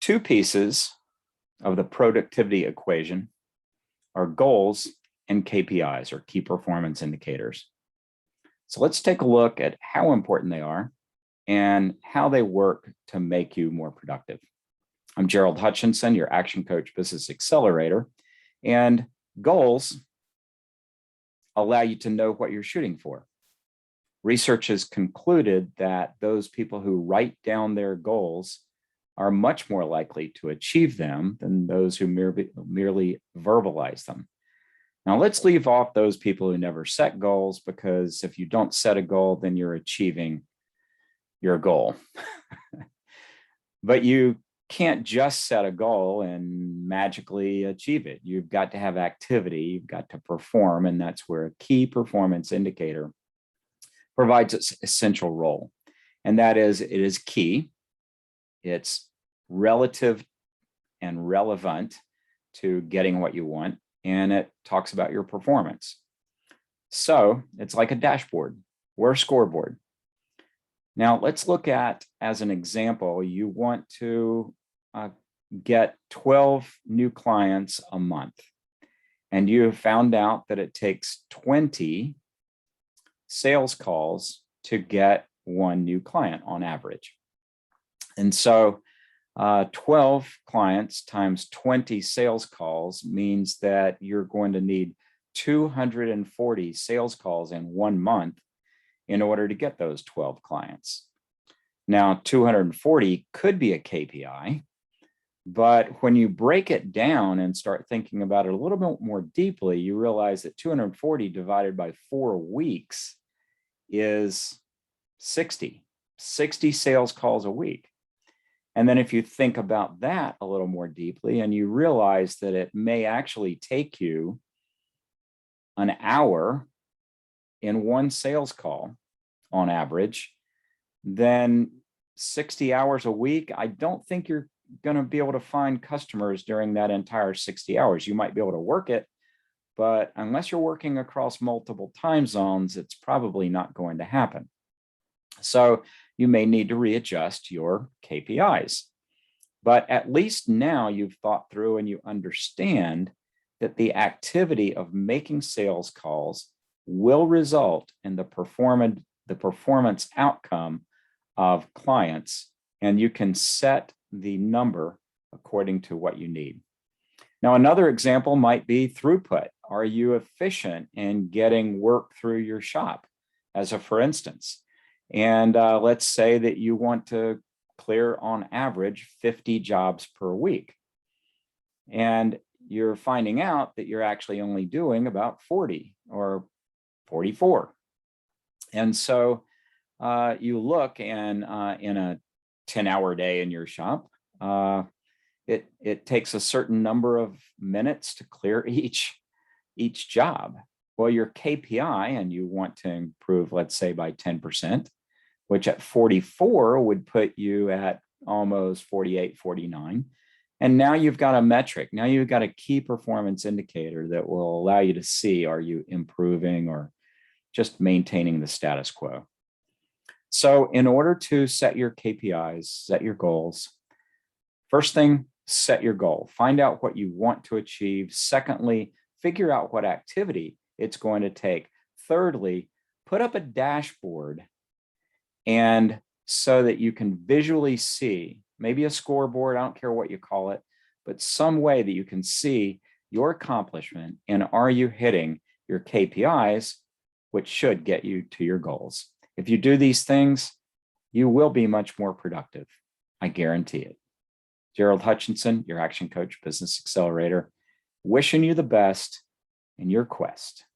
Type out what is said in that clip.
Two pieces of the productivity equation are goals and KPIs, or key performance indicators. So let's take a look at how important they are and how they work to make you more productive. I'm Gerald Hutchinson, your Action Coach Business Accelerator, and goals allow you to know what you're shooting for. Research has concluded that those people who write down their goals are much more likely to achieve them than those who merely verbalize them. Now, let's leave off those people who never set goals, because if you don't set a goal, then you're achieving your goal. But you can't just set a goal and magically achieve it. You've got to have activity, you've got to perform, and that's where a key performance indicator provides its essential role. And that is, it is key, it's relative and relevant to getting what you want, and it talks about your performance. So it's like a dashboard or a scoreboard. Now let's look at, as an example, you want to get 12 new clients a month, and you have found out that it takes 20 sales calls to get one new client on average. And so 12 clients times 20 sales calls means that you're going to need 240 sales calls in 1 month in order to get those 12 clients. Now, 240 could be a KPI, but when you break it down and start thinking about it a little bit more deeply, you realize that 240 divided by 4 weeks is 60 sales calls a week. And then if you think about that a little more deeply and you realize that it may actually take you an hour in one sales call on average, then 60 hours a week, I don't think you're going to be able to find customers during that entire 60 hours. You might be able to work it, but unless you're working across multiple time zones, it's probably not going to happen. So you may need to readjust your KPIs. But at least now you've thought through and you understand that the activity of making sales calls will result in the performance outcome of clients, and you can set the number according to what you need. Now, another example might be throughput. Are you efficient in getting work through your shop, as a for instance? And let's say that you want to clear on average 50 jobs per week. And you're finding out that you're actually only doing about 40 or 44. And so you look, and in a 10-hour day in your shop, it takes a certain number of minutes to clear each job. Well, your KPI, and you want to improve, let's say, by 10%, which at 44 would put you at almost 48, 49. And now you've got a metric. Now you've got a key performance indicator that will allow you to see, are you improving or just maintaining the status quo? So in order to set your KPIs, set your goals, first thing, set your goal. Find out what you want to achieve. Secondly, figure out what activity it's going to take. Thirdly, put up a dashboard, and so that you can visually see, maybe a scoreboard, I don't care what you call it, but some way that you can see your accomplishment and are you hitting your KPIs, which should get you to your goals. If you do these things, you will be much more productive. I guarantee it. Gerald Hutchinson, your Action Coach Business Accelerator, wishing you the best in your quest.